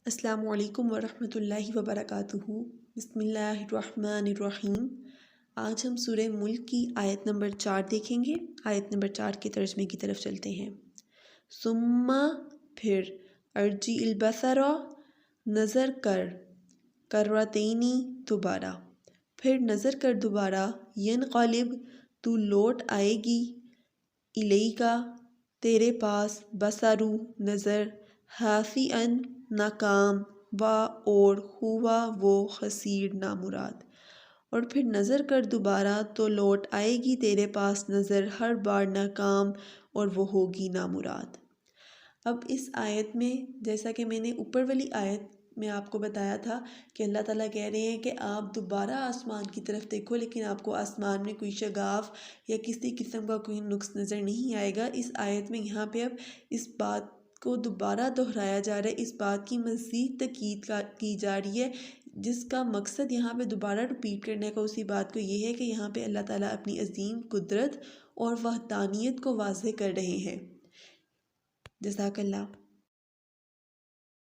السلام علیکم ورحمۃ اللہ وبرکاتہ۔ بسم اللہ الرحمن الرحیم۔ آج ہم سورہ ملک کی آیت نمبر 4 دیکھیں گے۔ آیت نمبر 4 کے ترجمے کی طرف چلتے ہیں۔ ثم پھر، ارجی البصر نظر کر، کرتینی دوبارہ، پھر نظر کر دوبارہ، ینقلب تو لوٹ آئے گی، الیکا تیرے پاس، بصرو نظر، خاسئا ناکام، اور ہوا وہ خسیر نامراد، اور پھر نظر کر دوبارہ تو لوٹ آئے گی تیرے پاس نظر ہر بار ناکام، اور وہ ہوگی نامراد۔ اب اس آیت میں، جیسا کہ میں نے اوپر والی آیت میں آپ کو بتایا تھا کہ اللہ تعالیٰ کہہ رہے ہیں کہ آپ دوبارہ آسمان کی طرف دیکھو، لیکن آپ کو آسمان میں کوئی شگاف یا کسی قسم کا کوئی نقص نظر نہیں آئے گا۔ اس آیت میں یہاں پہ اب اس بات کو دوبارہ دہرایا جا رہا ہے، اس بات کی مزید تاکید کی جا رہی ہے، جس کا مقصد یہاں پہ دوبارہ رپیٹ کرنے کا اسی بات کو یہ ہے کہ یہاں پہ اللہ تعالیٰ اپنی عظیم قدرت اور وحدانیت کو واضح کر رہے ہیں۔ جزاک اللہ۔